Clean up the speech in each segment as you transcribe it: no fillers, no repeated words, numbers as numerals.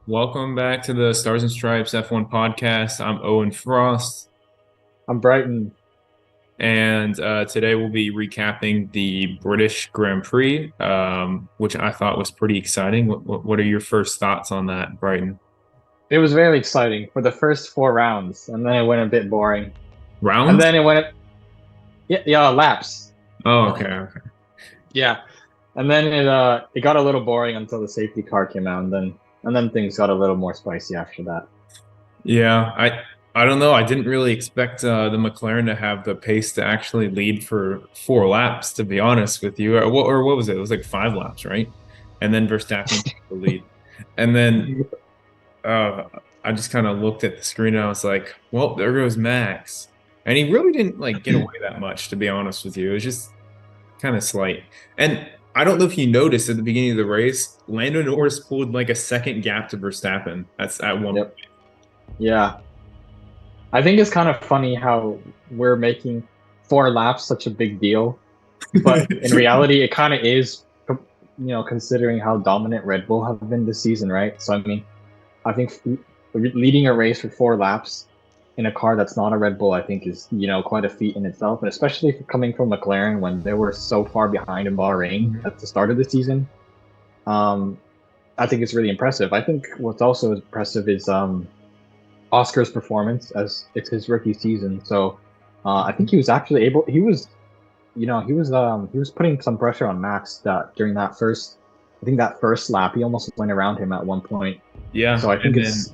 Welcome back to the Stars and Stripes F1 podcast. I'm Owen Frost, I'm Brighton. and today we'll be recapping the British Grand Prix, which I thought was pretty exciting. What are your first thoughts on that, Brighton? It was very exciting for the first four rounds, and then it went a bit boring. And Rounds? then it went, yeah, laps. Oh, okay. Yeah. And then it got a little boring until the safety car came out, and then things got a little more spicy after that. Yeah, I don't know. I didn't really expect the McLaren to have the pace to actually lead for 4 laps, to be honest with you. Or what was it? It was like 5 laps, right? And then Verstappen took the lead. And then uh, I just kind of looked at the screen and I was like, well, there goes Max. And he really didn't like get away that much, to be honest with you. It was just kind of slight. And I don't know if you noticed at the beginning of the race, Lando Norris pulled like a second gap to Verstappen. That's at one point. Yep. Yeah. I think it's kind of funny how we're making four laps such a big deal, but in reality, it kind of is, considering how dominant Red Bull have been this season, right? So, I mean, I think leading a race for four laps in a car that's not a Red Bull, I think is quite a feat in itself, and especially coming from McLaren when they were so far behind in Bahrain at the start of the season. Um, I think it's really impressive. I think what's also impressive is Oscar's performance as it's his rookie season. So I think he was actually able. He was putting some pressure on Max that during that first. I think that first lap, he almost went around him at one point. So Yeah, I think it's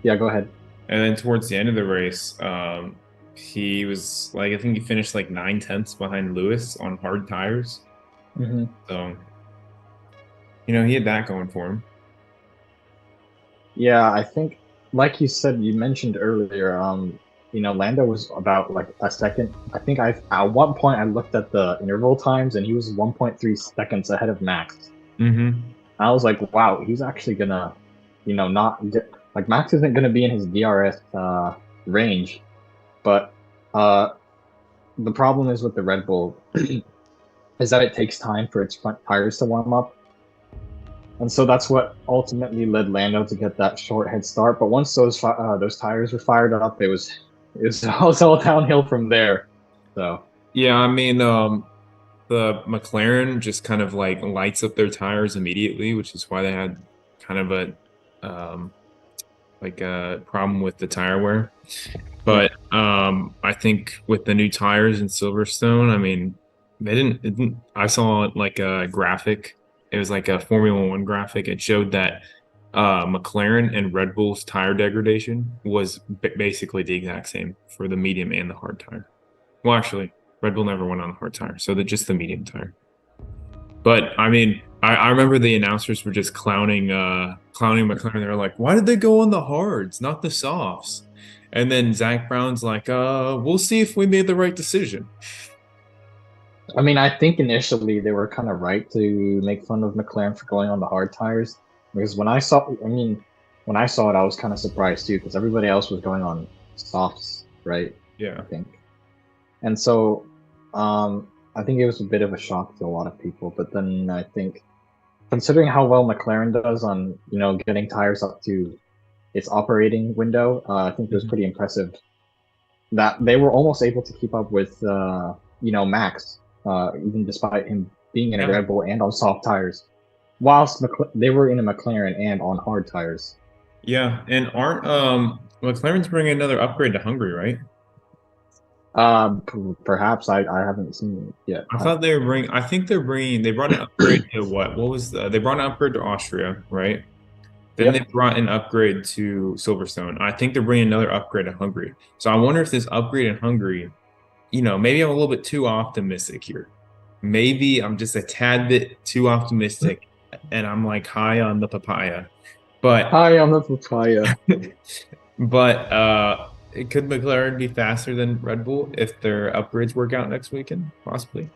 yeah, go ahead. and then towards the end of the race, he was like, I think he finished like 9 tenths behind Lewis on hard tires. Hmm. So, he had that going for him. Yeah, I think like you said, you mentioned earlier, Lando was about like a second. I think at one point I looked at the interval times and he was 1.3 seconds ahead of Max. Hmm. I was like, wow, he's actually gonna, not get, like Max isn't gonna be in his DRS range, but uh the problem is with the Red Bull is that it takes time for its front tires to warm up. And so that's what ultimately led Lando to get that short head start. But once those tires were fired up, it was all downhill from there. So Yeah, I mean, the McLaren just kind of like lights up their tires immediately, which is why they had kind of a problem with the tire wear. yeah, But I think with the new tires in Silverstone, I mean, it didn't. I saw like a graphic. It was like a Formula One graphic. It showed that McLaren and Red Bull's tire degradation was basically the exact same for the medium and the hard tire. Well, actually, Red Bull never went on the hard tire, so just the medium tire. But I mean, I remember the announcers were just clowning McLaren. They were like, "Why did they go on the hards, not the softs?" And then Zach Brown's like, we'll see if we made the right decision." I mean, I think initially they were kind of right to make fun of McLaren for going on the hard tires because when I saw it, I was kind of surprised too because everybody else was going on softs, right? I Yeah. think. And so I think it was a bit of a shock to a lot of people. But then I think, considering how well McLaren does on getting tires up to its operating window, I think it was Mhm. pretty impressive that they were almost able to keep up with Max, even despite him being in a Yeah. Red Bull and on soft tires, whilst they were in a McLaren and on hard tires. Yeah. And aren't McLaren's bringing another upgrade to Hungary, right? Perhaps I haven't seen it yet. I thought they were bringing. I think they brought an upgrade to what? What was they brought an upgrade to Austria, right? Then they Yep. brought an upgrade to Silverstone. I think they're bringing another upgrade to Hungary. So I wonder if this upgrade in Hungary, maybe I'm a little bit too optimistic here. Maybe I'm just a tad bit too optimistic and I'm like high on the papaya. But Hi, I'm the papaya. but could McLaren be faster than Red Bull if their upgrades work out next weekend? Possibly.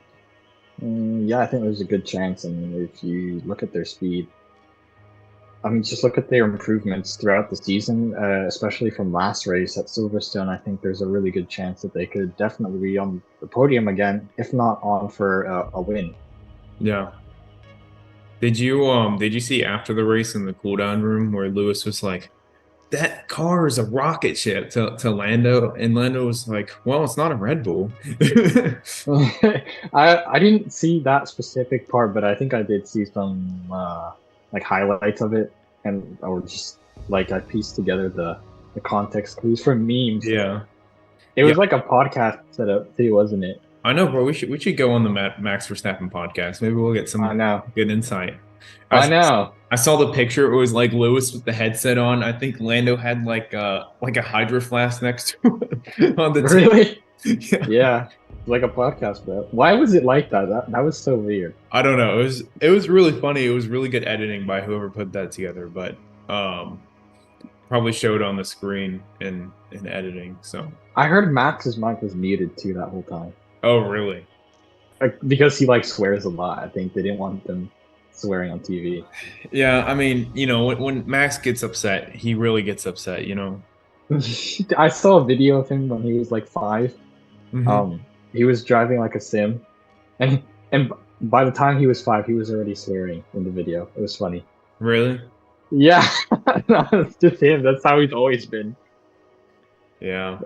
Yeah, I think there's a good chance. And if you look at their speed, I mean, just look at their improvements throughout the season, especially from last race at Silverstone. I think there's a really good chance that they could definitely be on the podium again, if not on for a win. Yeah. did you see after the race in the cool down room where Lewis was like, that car is a rocket ship to Lando, and Lando was like, well, it's not a Red Bull. I didn't see that specific part, but I think I did see some like highlights of it, and or just like I pieced together the context clues from memes. Yeah. It Yeah, was like a podcast setup too, wasn't it? I know, bro. We should go on the Max Verstappen podcast. Maybe we'll get I some know. good insight. I I know. I saw the picture. It was like Lewis with the headset on. I think Lando had like a hydro flask next to him on the tip. Really? Yeah. Yeah. Like a podcast, bro. Why was it like that? That was so weird. I don't know. It was really funny. It was really good editing by whoever put that together, but probably showed on the screen in editing. So, I heard Max's mic was muted too that whole time. oh really? Like because he like swears a lot. I think they didn't want them swearing on TV. Yeah, I mean, when Max gets upset, he really gets upset, I saw a video of him when he was like 5. Hmm. Um, he was driving like a sim, and and by the time he was 5, he was already swearing in the video. It was funny. Really? Yeah, it's just him. That's how he's always been. Yeah.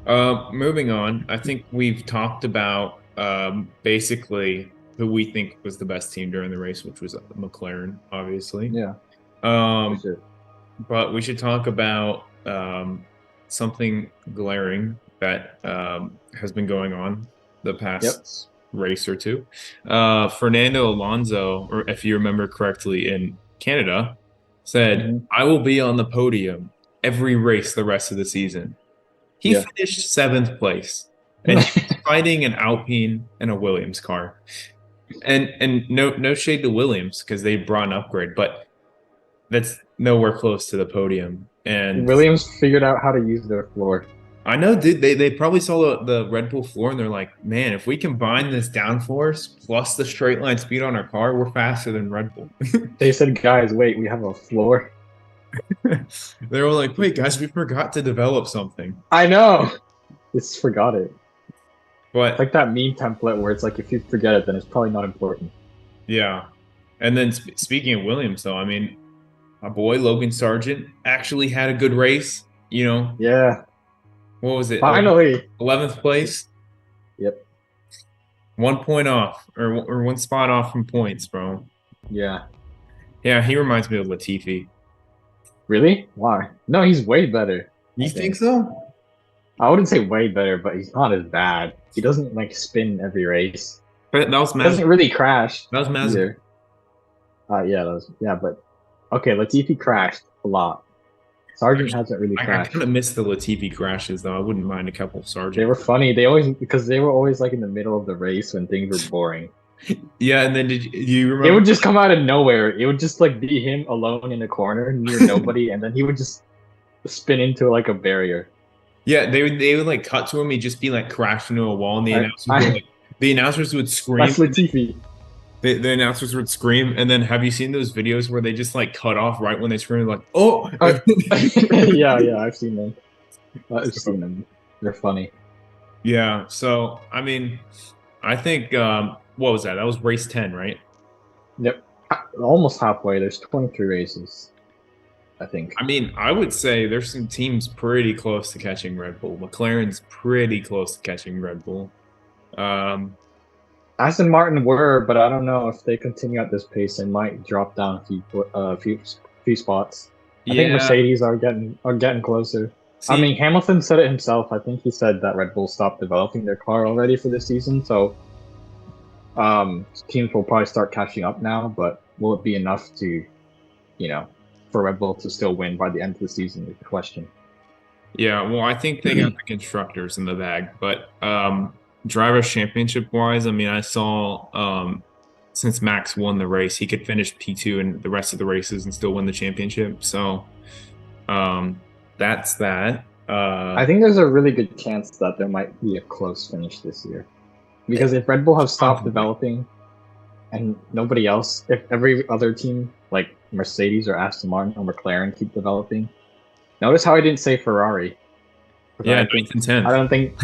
Uh, Moving on, I think we've talked about basically who we think was the best team during the race, which was McLaren, obviously. yeah, for Um, sure. but we should talk about something glaring that has been going on the Yep. past race or two. Fernando Alonso, or if you remember correctly, in Canada, said, Hmm. "I will be on the podium every race the rest of the season." He Yeah. finished seventh place, and he was fighting an Alpine and a Williams car. And no shade to Williams because they brought an upgrade, but that's nowhere close to the podium. And Williams figured out how to use their floor. I know, dude, they probably saw the Red Bull floor and they're like, man, if we combine this downforce plus the straight line speed on our car, we're faster than Red Bull. They said, "Guys, wait, we have a floor." They were like, wait, guys, we forgot to develop something. I know. Just forgot it. It's But like that meme template where it's like if you forget it, then it's probably not important. yeah. And then speaking of Williams, though, I mean, my boy Logan Sargent actually had a good race. Yeah. What was it? Finally. 11th place, Yep. 1 point off or one spot off from points, bro. Yeah. Yeah, he reminds me of Latifi. Really? Why? No, he's way better. I You think think. so? I wouldn't say way better, but he's not as bad. He doesn't like spin every race. But that was He doesn't really crash That was Maz. either. Yeah, but okay, Latifi crashed a lot. Sargent hasn't really I kind crashed. of miss the Latifi crashes, though. I wouldn't mind a couple of They Sargent. were funny. They always because they were always like in the middle of the race when things were boring. Yeah, and then do you It remember? would just come out of nowhere. It would just like be him alone in a corner near nobody, and then he would just spin into like a barrier. Yeah, they would like cut to him. He'd just be like crashed into a wall, and I the announcers would scream. that's Latifi. The announcers would scream, and then have you seen those videos where they just like cut off right when they scream, like, "Oh!" Yeah, I've seen them. I've seen them. They're funny. Yeah. So I mean, I think what was that? That was race 10, right? Yep. Almost halfway. There's 23 races, I think. I mean, I would say there's some teams pretty close to catching Red Bull. McLaren's pretty close to catching Red Bull. Um, Aston Martin were, but I don't know if they continue at this pace. They might drop down few spots. I think yeah. Mercedes are getting closer. I See, mean, Hamilton said it himself. I think he said that Red Bull stopped developing their car already for this season. So, teams will probably start catching up now. But will it be enough to, for Red Bull to still win by the end of the season? Is the question. yeah. Well, I think they got the constructors in the bag, but drivers championship wise, I mean, I saw since Max won the race, he could finish P2 in the rest of the races and still win the championship. So, that's that. I think there's a really good chance that there might be a close finish this year. Because if Red Bull have stopped Possibly. developing and nobody else, if every other team like Mercedes or Aston Martin or McLaren keep developing, notice how I didn't say Ferrari. 'Cause Yeah, I ninth think and 10th. I don't think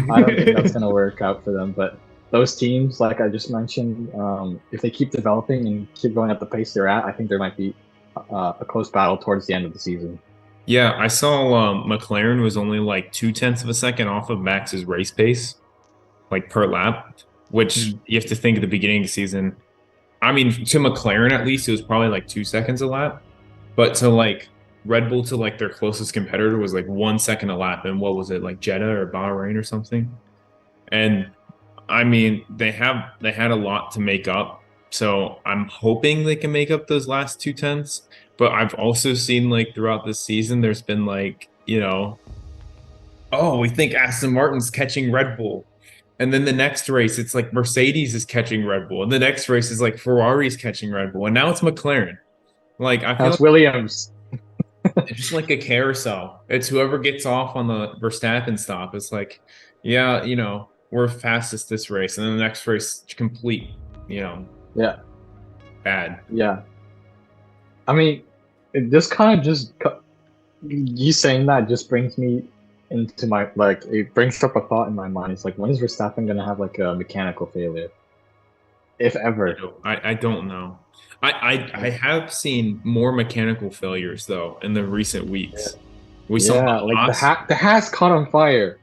that's gonna work out for them. But those teams, like I just mentioned, if they keep developing and keep going at the pace they're at, I think there might be a close battle towards the end of the season. Yeah, I saw McLaren was only like 2/10 of a second off of Max's race pace, like per lap, which Mhm. you have to think at the beginning of the season. I mean, to McLaren at least, it was probably like 2 seconds a lap, but to like Red Bull to like their closest competitor was like 1 second a lap. And what was it, like Jeddah or Bahrain or something? And I mean, they had a lot to make up. So I'm hoping they can make up those last 2/10s. But I've also seen like throughout the season, there's been like, oh, we think Aston Martin's catching Red Bull. And then the next race, it's like Mercedes is catching Red Bull. And the next race is like Ferrari's catching Red Bull. And now it's McLaren. Like, I feel That's like Williams. it's just like a carousel. It's whoever gets off on the Verstappen stop. It's like, yeah, we're fastest this race. And then the next race, complete, you know, Yeah, bad. yeah. I mean, it just kind of you saying that just brings me into my like it brings up a thought in my mind. It's like when is Verstappen gonna have like a mechanical failure, if ever? I don't know. I Like, have seen more mechanical failures though in the recent yeah, weeks. We saw yeah, the like Haas, the has caught on fire.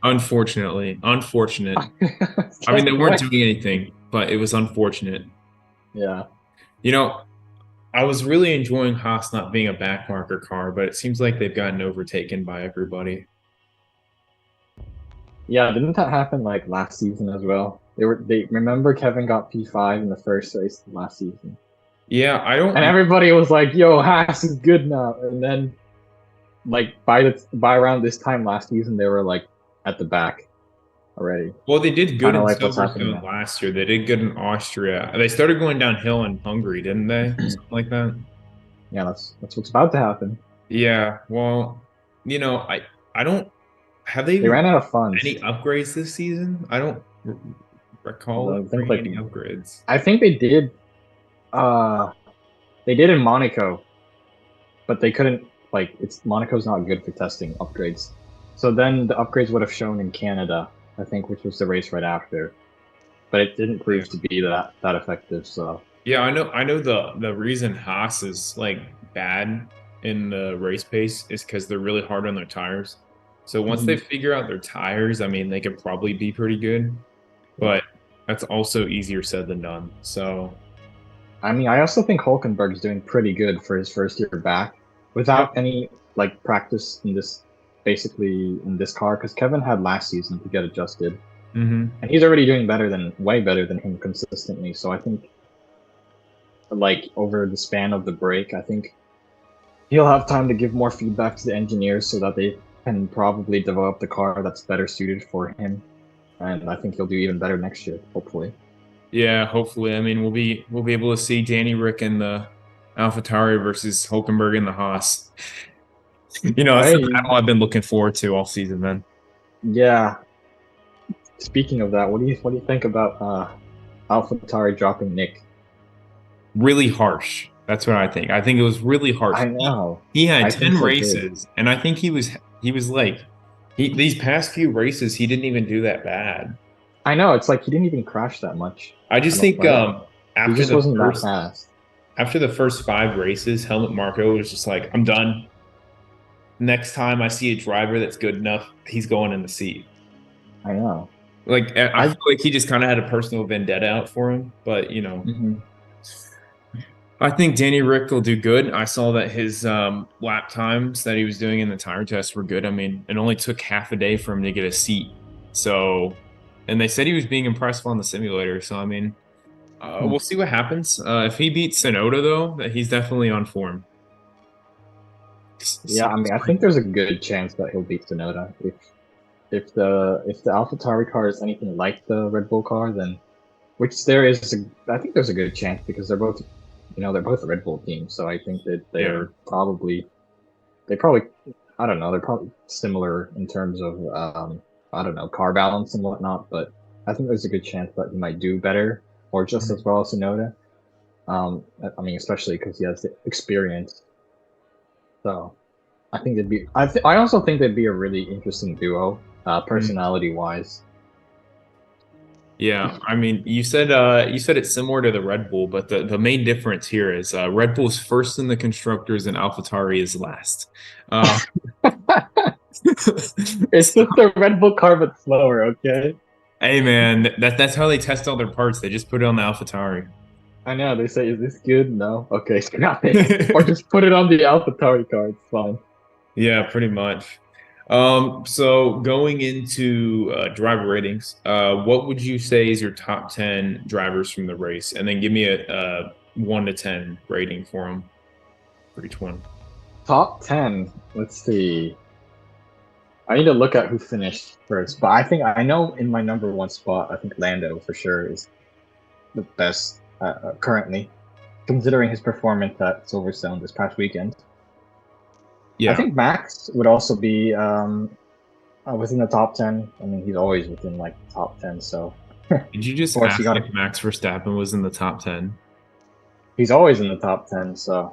unfortunate. It's I mean, like they weren't what? doing anything, but it was unfortunate. Yeah, You know, I was really enjoying Haas not being a backmarker car, but it seems like they've gotten overtaken by everybody. yeah. Didn't that happen like last season as well? They remember Kevin got P5 in the first race last season, Yeah, I and don't. everybody was like, "Yo, Haas is good now." And then like by around this time last season, they were like at the back already. Well, they did good Kind of in like what's happening Silverstone now. last year. They did good in Austria. They started going downhill in Hungary, didn't they? Something like that. Yeah, that's what's about to happen. Yeah. Well, I don't. Have They they ran out of funds. any upgrades this season? I don't recall I it think bringing like any upgrades. I think uh they did in Monaco, but they couldn't like it's Monaco's not good for testing upgrades. So then the upgrades would have shown in Canada, I think, which was the race right after. But it didn't Yeah. prove to be that effective. So Yeah, I know the reason Haas is like bad in the race pace is because they're really hard on their tires. So once they mhm, figure out their tires, I mean, they could probably be pretty good, yeah. but that's also easier said than done. So I mean, I also think Hulkenberg's doing pretty good for his first year back yeah. without any like practice in this basically in this car because Kevin had last season to get adjusted. Hmm. And he's already doing way better than him consistently. So I think, like over the span of the break, I think he'll have time to give more feedback to the engineers so that they can probably develop the car that's better suited for him. And I think he'll do even better next year, hopefully. Yeah, hopefully. I mean, we'll be able to see Danny Rick in the AlphaTauri versus Hulkenberg in the Haas. That's the Hey, battle I've been looking forward to all season, man. yeah. Speaking of that, what do you think about AlphaTauri dropping Nick? Really harsh. That's what I think. I think it was really harsh. I He, know. he had I think 10 so too. races, and I think he was like these past few races, he didn't even do that bad. I know. It's like he didn't even crash that much. I I just don't think right. He after just the wasn't that first fast. after the first five races, Helmut Marko was just like, I'm done. Next time I see a driver that's good enough, he's going in the seat. I know. Like I I feel like he just kind of had a personal vendetta out for him, but mhm. I think Danny Rick will do good. I saw that his lap times that he was doing in the tire test were good. I mean, it only took half a day for him to get a seat. So, and they said he was being impressive on the simulator. So, I mean, Hmm. we'll see what happens. If he beats Sonoda, though, that he's definitely on form. Yeah, I Sonoda's mean, I think there's a good chance that he'll beat Tsunoda if the AlphaTauri car is anything like the Red Bull car, then which there is, I think there's a good chance because they're both Red Bull teams, so I think that yeah. they probably, I don't know, they're probably similar in terms of I don't know, car balance and whatnot, but I think there's a good chance that he might do better or just as well as Tsunoda. I mean, especially because he has the experience. So I think they'd be. I also think they'd be a really interesting duo, Mhm. personality wise. Yeah, I mean, you said it's similar to the Red Bull, but the main difference here is Red Bull's first in the constructors and AlphaTauri is last. Uh, It's so, just a Red Bull car, but slower. Okay. hey man, that's how they test all their parts. They just put it on the AlphaTauri. I know. They say, "Is this good?" No. Okay, scrap it, or just put it on the AlphaTauri car. It's fine. Yeah, pretty much. So going into driver ratings, what would you say is your top 10 drivers from the race? And then give me a 1 to 10 rating for them for each one. Top 10. Let's see. I need to look at who finished first, but I think I know in my number one spot, I think Lando for sure is the best currently, considering his performance at Silverstone this past weekend. I Yeah. think Max would also be within the top 10. I mean, he's always within like top 10, so of Did you just course you ask gotta if Max Verstappen was in the top 10? he's always in the top 10, so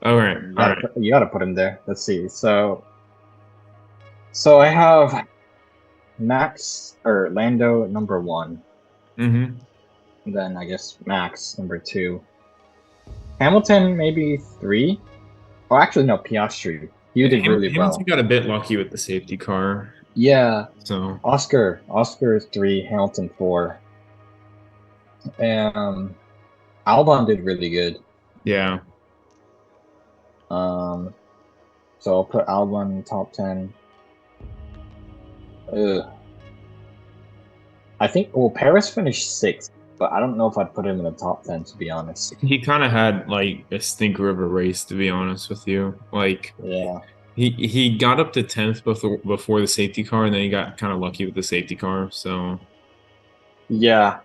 All right. All right. you gotta put him there. Let's see. So I have Max or Lando number one, Mm-hmm. and then I guess Max number two. Hamilton maybe three. Oh, actually no, Piastri. You did really Hamilton well. got a bit lucky with the safety car. Yeah, So, Oscar is three, Hamilton four. Um, Albon did really good. yeah. Um, so I'll put Albon in top 10. Ugh. I think well Paris finished sixth, but I don't know if I'd put him in the top 10 to be honest. He kind of had like a stinker of a race, to be honest with you. Like, Yeah. he got up to 10th before the safety car, and then he got kind of lucky with the safety car. So, Yeah.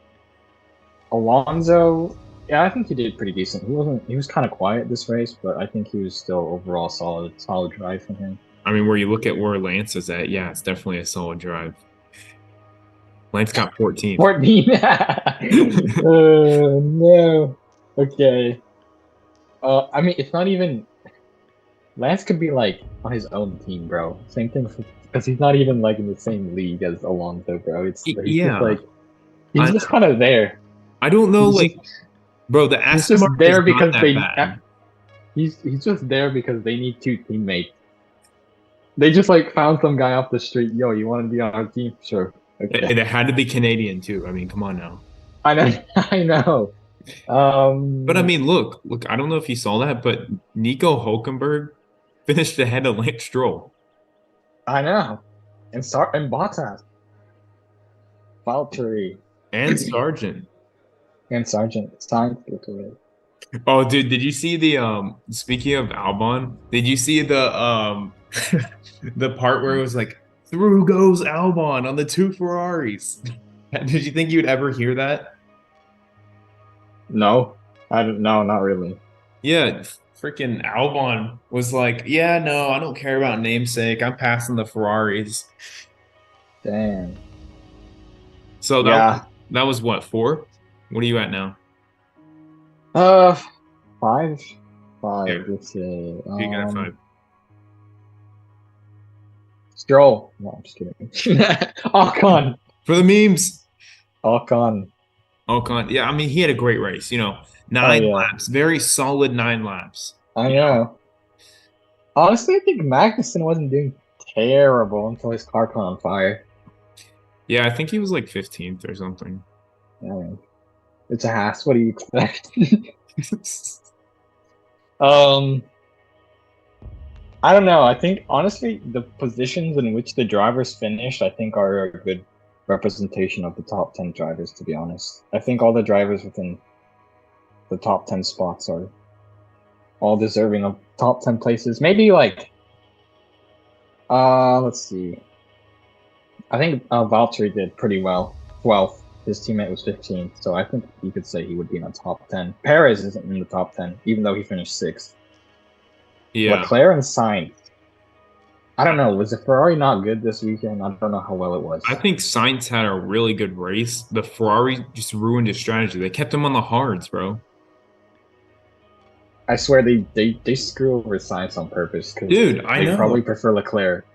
Alonso, yeah, I think he did pretty decent. He was kind of quiet this race, but I think he was still overall solid drive from him. I mean, where you look at where Lance is at, yeah, it's definitely a solid drive. Lance got 14th. 14. No. Okay. I mean, it's not even Lance could be like on his own team, bro. Same thing because he's not even like in the same league as Alonso, bro. He's just Yeah, like he's I just kind of there. I don't know, He's like, just bro, the he's Aston just Martin is there not because that bad. he's just there because they need two teammates. They just like found some guy off the street. Yo, you want to be on our team? Sure. Okay. It had to be Canadian too. I mean, come on now. I know. I know. But I Um, mean, look. I don't know if you saw that, but Nico Hulkenberg finished ahead of Lance Stroll I know. And Bottas, Valtteri, and Sargent. and Sargent Sainz look away. Oh, dude, did you see the speaking of Albon, did you see the the part where it was like through goes Albon on the two Ferraris? Did you think you'd ever hear that? No, I don't. No, not really. Yeah, freaking Albon was like, "Yeah, no, I don't care about namesake. I'm passing the Ferraris." Damn. So Yeah. that was what, four? What are you at now? Uh, five, Yeah, five. Let's see. you got five. Stroll. No, I'm just kidding. Ocon. For the memes. Ocon. Ocon. Yeah, I mean, he had a great race, Oh 9 yeah. laps, very solid 9 laps. I know. Honestly, I think Magnussen wasn't doing terrible until his car caught on fire. Yeah, I think he was like 15th or something. I mean, it's a Haas. What do you expect? um, I don't know. I think honestly, the positions in which the drivers finished, I think, are a good representation of the top 10 drivers. To be honest, I think all the drivers within the top 10 spots are all deserving of top 10 places. Maybe like, let's see. I think Valtteri did pretty well. 12th. His teammate was 15th, so I think you could say he would be in the top 10. Perez isn't in the top 10, even though he finished 6th. Yeah. Leclerc and Sainz. I don't know. Was the Ferrari not good this weekend? I don't know how well it was. I think Sainz had a really good race. The Ferrari just ruined his strategy. They kept him on the hards, bro. I swear they screw over Sainz on purpose because Dude, I they know. probably prefer Leclerc.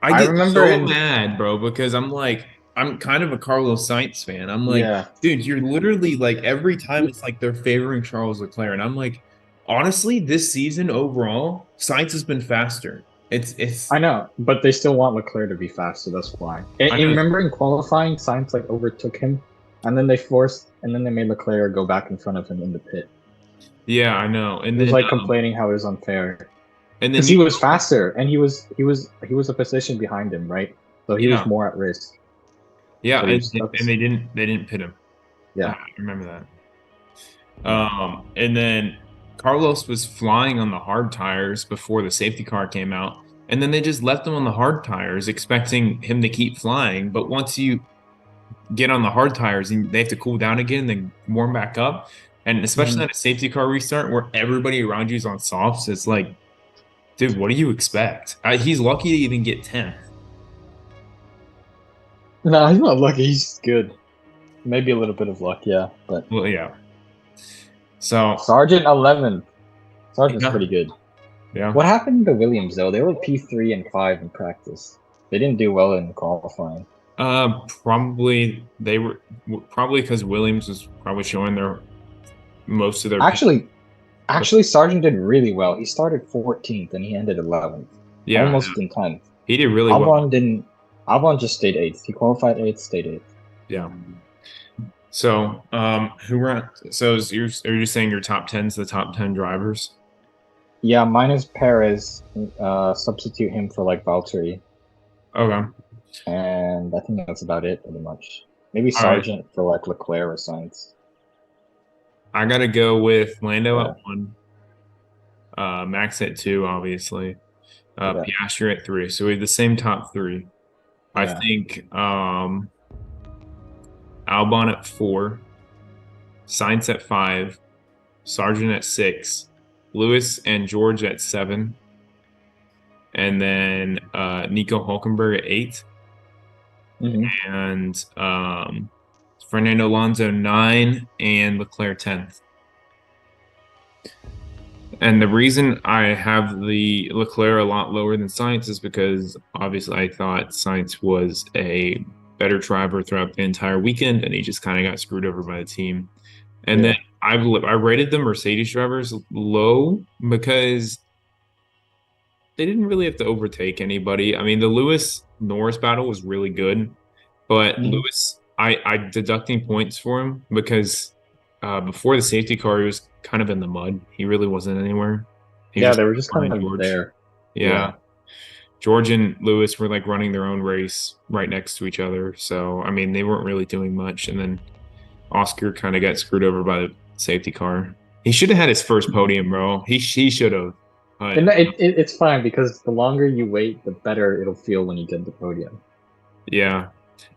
I I get remember so in mad, bro, because I'm like, I'm kind of a Carlos Sainz fan. I'm like, Yeah, dude, you're literally like every time it's like they're favoring Charles Leclerc, and I'm like, honestly, this season overall, Sainz has been faster. It's I know, but they still want Leclerc to be faster. That's why. I And know, remember in qualifying, Sainz like overtook him, and then they made Leclerc go back in front of him in the pit. yeah, I know, He was like complaining how it was unfair and then because he was faster and he was a position behind him, right? So he was yeah, more at risk, yeah, but he was stuck. and they didn't pit him. I Yeah, remember that. yeah. And then Carlos was flying on the hard tires before the safety car came out. And then they just left him on the hard tires, expecting him to keep flying. But once you get on the hard tires and they have to cool down again, then warm back up. And especially Mhm. at a safety car restart where everybody around you is on softs, it's like, dude, what do you expect? He's lucky to even get 10th. No, he's not lucky. He's just good. Maybe a little bit of luck, yeah. But Well, yeah. So, Sergeant 11th. Sergeant's yeah, pretty good. yeah. What happened to Williams though? They were P3 and 5 in practice. They didn't do well in qualifying. Probably they were probably because Williams was probably showing their most of their Actually, actually, Sargent did really well. He started 14th and he ended 11th, yeah, almost in 10th. he did really well. Albon didn't. Albon just stayed 8th. He qualified 8th, stayed 8th. Yeah. So, who were so are you just saying your top 10's the top 10 drivers? Yeah, minus Perez. Substitute him for like Valtteri, Okay. and I think that's about it, pretty much. Maybe All right. Sargent for like Leclerc or Sainz. I gotta go with Lando Yeah, at one, Max at two, obviously, yeah, Piastri at three. So we have the same top three. I yeah. think Albon at four, Sainz at five, Sargent at six, Lewis and George at seven, and then Nico Hulkenberg at eight, Hmm. and Fernando Alonso nine, and Leclerc 10th. And the reason I have the Leclerc a lot lower than Sainz is because obviously I thought Sainz was a better driver throughout the entire weekend, and he just kind of got screwed over by the team. And then Yeah. I rated the Mercedes drivers low because they didn't really have to overtake anybody. I mean, the Lewis Norris battle was really good, but Hmm. Lewis, I deducting points for him because before the safety car, he was kind of in the mud. He really wasn't anywhere. He was Yeah, just they were just kind behind of George. there. Yeah, Yeah. George and Lewis were like running their own race right next to each other. So I mean, they weren't really doing much. And then Oscar kind of got screwed over by the safety car. He should have had his first podium, bro. He should have. But And it's fine because the longer you wait, the better it'll feel when you get the podium. yeah,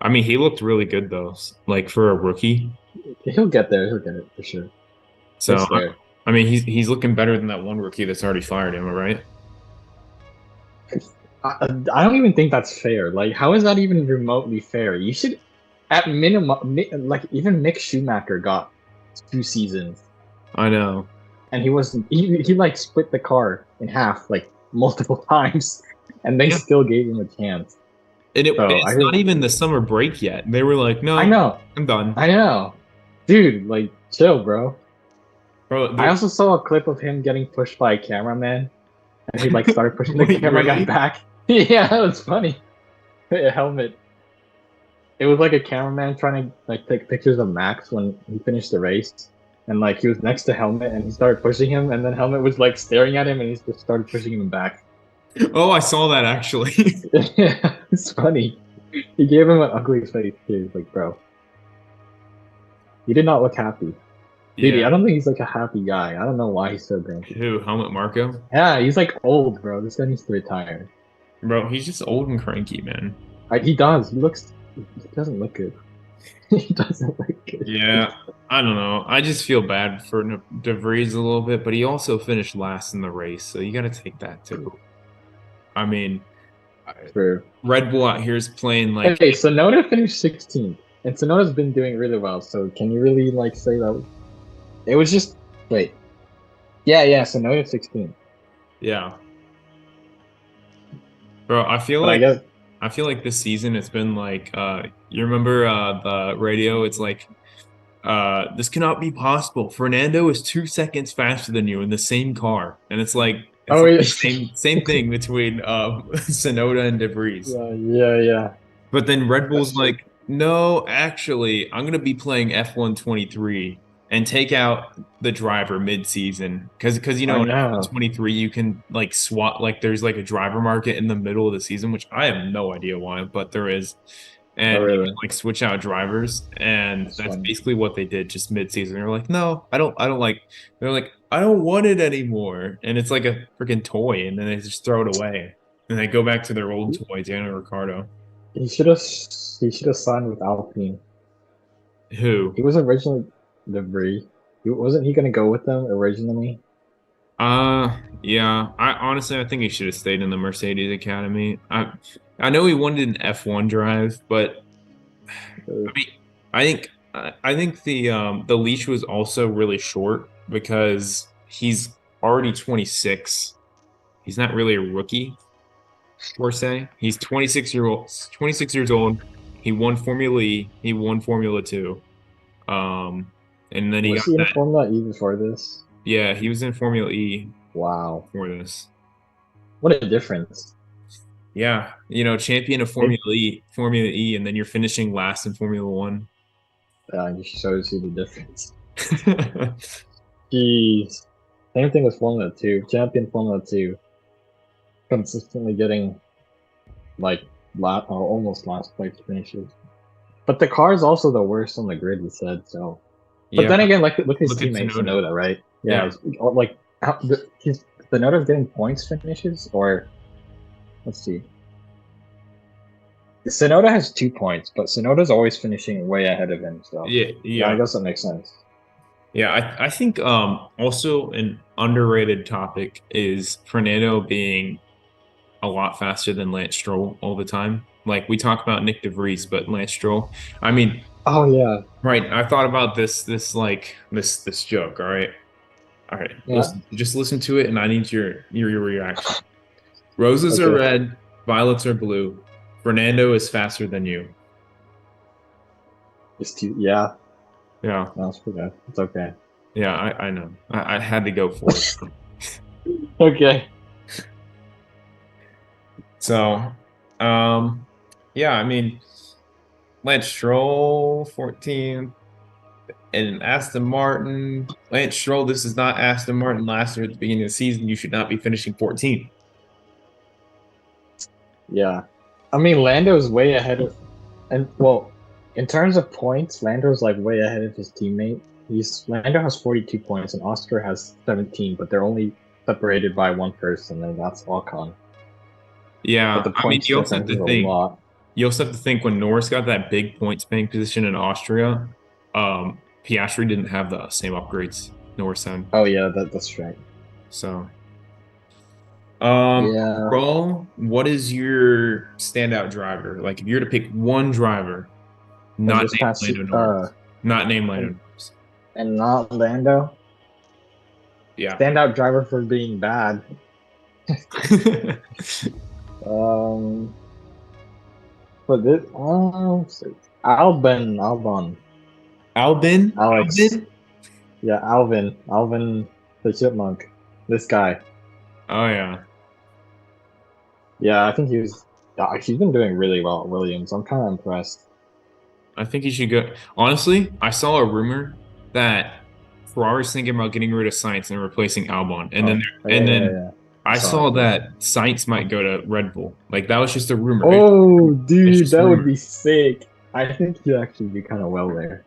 I mean, he looked really good though, like for a rookie. He'll get there. He'll get it for sure. So It's there. I mean, he's looking better than that one rookie that's already fired him, right? I don't even think that's fair. Like, how is that even remotely fair? You should, at minimum, like even Mick Schumacher got 2 seasons, I know. and he wasn't. He like split the car in half like multiple times, and they Yeah. still gave him a chance. And So it's not even the summer break yet. They were like, I no, know, I'm done. I know, dude. Like, chill, bro. Bro, I also saw a clip of him getting pushed by a cameraman, and he like started pushing the wait, camera guy really? back. Yeah, that was funny. A helmet. It was like a cameraman trying to like take pictures of Max when he finished the race, and like he was next to Helmet, and he started pushing him, and then Helmet was like staring at him, and he just started pushing him back. Oh, I saw that actually. Yeah, it's funny. He gave him an ugly face too. He's like, bro, he did not look happy. Dude, Yeah. I don't think he's like a happy guy. I don't know why he's so grumpy. Who? Helmet Marco? Yeah, he's like old, bro. This guy needs to retire. Bro, he's just old and cranky, man. He does. He looks. He doesn't look good. He doesn't look good. Yeah, I don't know. I just feel bad for DeVries a little bit, but he also finished last in the race, so you got to take that too. I mean, True. Red Bull out here is playing like, Hey, Sonoda finished 16th, and Sonoda's been doing really well. So can you really like say that? It was just wait. Yeah, Sonoda 16th. yeah, bro. But I guess I feel like this season it's been like You remember the radio? It's like, this cannot be possible. Fernando is 2 seconds faster than you in the same car, and it's Oh like yeah, the same thing between Sonoda and DeVries. yeah, yeah, yeah. But then Red Bull's That's true. like, no, actually, I'm gonna be playing F123 and take out the driver mid-season because I in know. F123 you can like swap like there's like a driver market in the middle of the season, which I have no idea why, but there is. Oh And you can really? like switch out drivers, and That's that's funny. basically what they did just mid-season. They're like, no, I don't like. They're like, I don't want it anymore, and it's like a freaking toy, and then they just throw it away, and they go back to their old toy, Daniel Ricciardo. He should have signed with Alpine. Who? He was originally the Brie. Wasn't he gonna go with them originally? Yeah. I honestly, I think he should have stayed in the Mercedes Academy. I know he wanted an F1 drive, but Uh, I mean, I think the leash was also really short because he's already 26. He's not really a rookie, per se. He's 26 years old. He won Formula E. He won Formula Two. Um, and then he Was got he in that. Formula E before this? Yeah, he was in Formula E Wow, for this. what a difference! Yeah, champion of It Formula E, and then you're finishing last in Formula One. just shows you the difference. Jeez. Same thing with Formula Two. Champion Formula Two, consistently getting like almost last place finishes. But the car is also the worst on the grid, he said. So, but Yeah, then again, like look at his look at teammate Tsunoda. Sonoda, right? Yeah, Yeah, it's, like he's Sonoda's getting points finishes, or let's see. Sonoda has 2 points, but Sonoda's always finishing way ahead of him. So, yeah, yeah, I yeah, guess that makes sense. yeah. I think also an underrated topic is Fernando being a lot faster than Lance Stroll all the time. Like we talk about Nick DeVries, but Lance Stroll. I mean, Oh yeah, right. I thought about this joke. All right. All right. yeah. Listen, just listen to it, and I need your reaction. Roses are Okay, red, violets are blue. Fernando is faster than you. it's two. Yeah, Yeah, no, it's okay. It's okay. yeah, I know. I had to go for it. Okay. So, yeah, I mean, Lance Stroll, 14, and Aston Martin. Lance Stroll, this is not Aston Martin last year at the beginning of the season. You should not be finishing 14. Yeah, I mean Lando's way ahead of, and well, in terms of points, Lando's like way ahead of his teammate. Lando has 42 points and Oscar has 17, but they're only separated by one person, and that's Ocon. But Yeah, the I mean, points difference is a lot. you also have to think when Norris got that big points paying position in Austria, Piastri didn't have the same upgrades Norris had. Oh yeah, that's right. So, Yeah, overall, what is your standout driver? Like, if you're to pick one driver, and not this named past Lando Norris, not named Lando and Norris. and not Lando, Yeah. standout driver for being bad. Um, but this, Albon, Alex, Albin? yeah, Alvin, the chipmunk. This guy, Oh yeah. yeah, I think he's been doing really well at Williams. I'm kind of impressed. I think he should go. Honestly, I saw a rumor that Ferrari's thinking about getting rid of Sainz and replacing Albon, Oh, yeah, and yeah, then yeah. I I saw saw it. that Sainz might go to Red Bull. Like that was just a rumor. Oh, It's dude, just a that would rumor. be sick. I think he'd actually be kind of well there.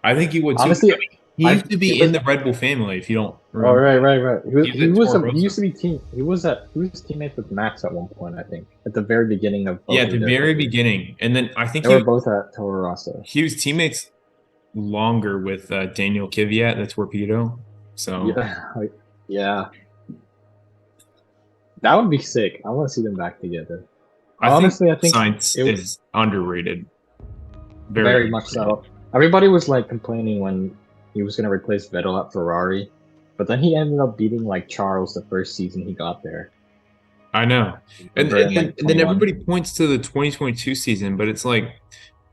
I think he would too. Honestly, I mean, he I used to be in but the Red Bull family. If you don't oh remember, right, right, right. he was at Toro He used Rosso. to be he was teammates with Max at one point, I think. At the very beginning of Yeah, both at the of their very careers. beginning, and then I think They were both at Toro Rosso. he was teammates longer with Daniel Kvyat, the torpedo. So Yeah, yeah. That would be sick. I want to see them back together. I think Honestly, I think Sainz it is underrated. Very very much underrated. so. Everybody was like complaining when he was going to replace Vettel at Ferrari, but then he ended up beating like Charles the first season he got there. I know. Remember in like And then 21. everybody points to the 2022 season, but it's like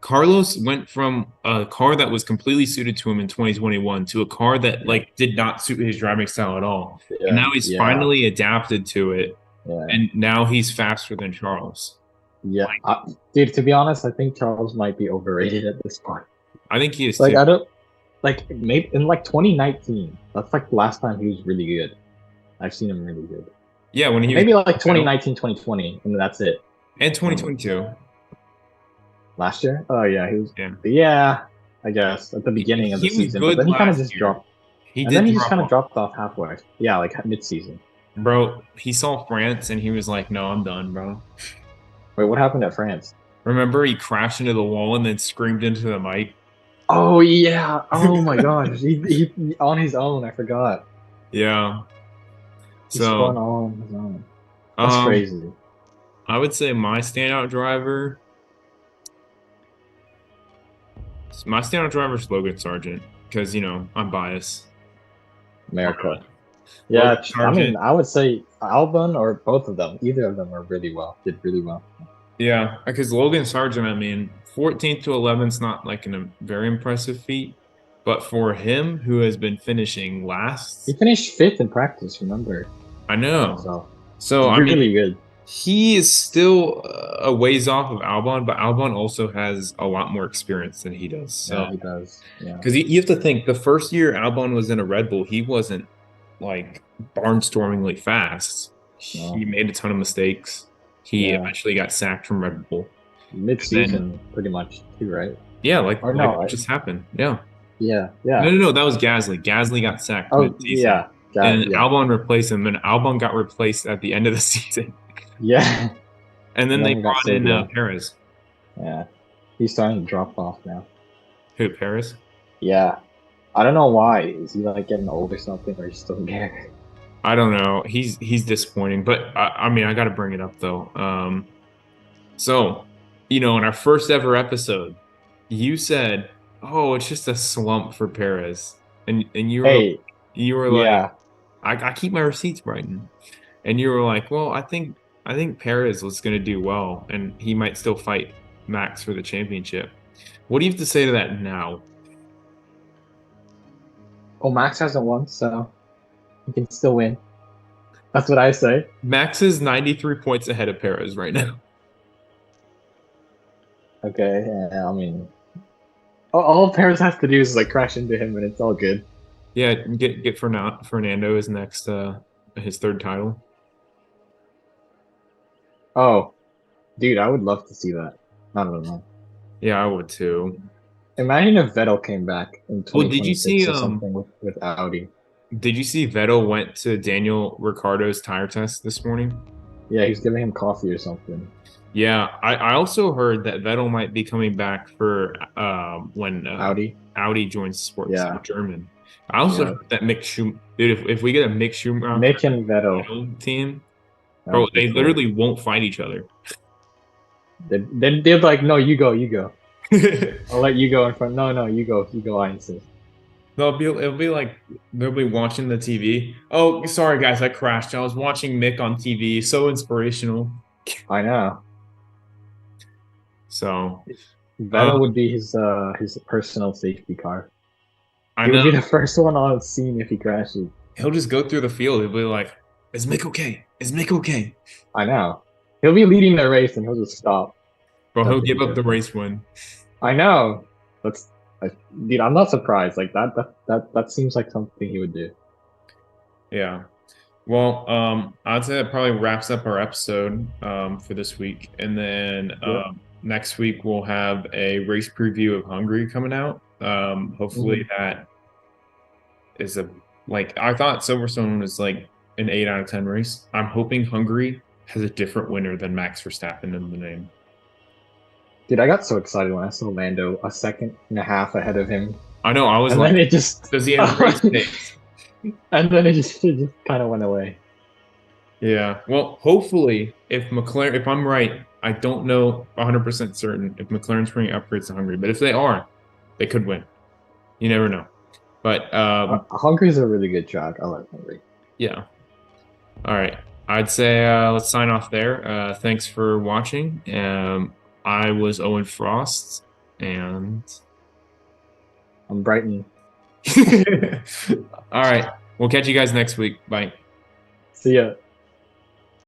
Carlos went from a car that was completely suited to him in 2021 to a car that Yeah, like did not suit his driving style at all. And yeah, now he's yeah, finally adapted to it, yeah, and now he's faster than Charles. yeah. Like, Dude, to be honest, I think Charles might be overrated at this point. I think he is Like, too. I don't like maybe in like 2019. That's like the last time he was really good. I've seen him really good. Yeah, when he was Maybe like Vettel 2019, 2020, and that's it. and Um, 2022. last year? Oh yeah, he was. Yeah. Yeah, I guess at the He, beginning of the he was season, but good then he kind of last just year. dropped, He and then did he just drop kind of off. dropped off halfway. Yeah, like mid-season. Bro, he saw France and he was like, "No, I'm done, bro." Wait, what happened at France? Remember, he crashed into the wall and then screamed into the mic. Oh yeah. Oh my gosh. He on his own. I forgot. Yeah. He spun So, all on his own. That's um, crazy. I would say my standout driver is Logan Sargent because I'm biased. America. Logan Yeah, I mean, Sargent, I would say Albon or both of them. Either of them are really well. Did really well. yeah, because Logan Sargent, I mean, 14th to 11th is not like a very impressive feat, but for him who has been finishing He last, finished fifth in practice. Remember? I know. So So, it's I mean, really good. he is still a ways off of Albon, but Albon also has a lot more experience than he does. So, Yeah, he does. Yeah. because you have to think the first year Albon was in a Red Bull, he wasn't like barnstormingly fast. He No. made a ton of mistakes. He Yeah. eventually got sacked from Red Bull. And then, Mid-season, pretty much too, right? yeah, like Or like no? what just happened. Yeah. Yeah. No, Yeah. no, no, that was Gasly. Gasly got sacked Oh mid-season. yeah. Got And yeah. Albon replaced him, and Albon got replaced at the end of the season. Yeah. And then And they then we got brought in Savion. Perez. Yeah. He's starting to drop off now. Who, Perez? Yeah. I don't know why. Is he like getting old or something, or he just doesn't care? I don't know. He's disappointing, but I mean, I got to bring it up though. So, in our first ever episode, you said, "Oh, it's just a slump for Perez," and Hey, you were like, yeah. "I keep my receipts, Brighton," and you were like, "Well, I think Perez was going to do well, and he might still fight Max for the championship." What do you have to say to that now? Oh, Max hasn't won, so he can still win. That's what I say. Max is 93 points ahead of Perez right now. Okay. Yeah, I mean, all Paris has to do is like crash into him, and it's all good. Yeah, get Fernando his next his third title. Oh, dude, I would love to see that. I don't know. Yeah, I would too. Imagine if Vettel came back in Well, did you see 2026 or something with Audi. Vettel went to Daniel Ricciardo's tire test this morning? Yeah, he's giving him coffee or something. Yeah, I also heard that Vettel might be coming back for when Audi. Audi joins Sports Yeah, German. I also yeah. heard that Mick Schumacher, dude, if we get a Mick Schumacher Mick and Vettel. team, That bro, would be they cool. literally won't fight each other. They're like, no, you go, you go. I'll let you go in front. No, no, you go. I insist. It'll be like they'll be watching the TV. Oh, sorry guys, I crashed. I was watching Mick on TV. So inspirational. I know. So, Vettel um, would be his personal safety car. I He would know be the first one on scene if he crashes. he'll just go through the field. He'll be like, "Is Mick okay? Is Mick okay?" I know. He'll be leading the race and he'll just stop. Bro, he'll That's what he give up does. the race win. I know. That's, dude. I'm not surprised. Like that seems like something he would do. Yeah. Well, I'd say that probably wraps up our episode for this week, and then Yep. next week we'll have a race preview of Hungary coming out. Hopefully Mhm. that is a like I thought Silverstone was like an 8 out of 10 race. I'm hoping Hungary has a different winner than Max Verstappen in the name. Dude, I got so excited when I saw Lando a second and a half ahead of him, I know. I was and like, then it just, does he have race pace? and then it just kind of went away. Yeah. Well, hopefully, if I'm right, I don't know 100% certain if McLaren's bringing upgrades to Hungary, but if they are, they could win. You never know. But Hungary's a really good track. I like Hungary. yeah. All right. I'd say let's sign off there. Thanks for watching. I was Owen Frost, and I'm Brighton. all right. We'll catch you guys next week. Bye. See ya.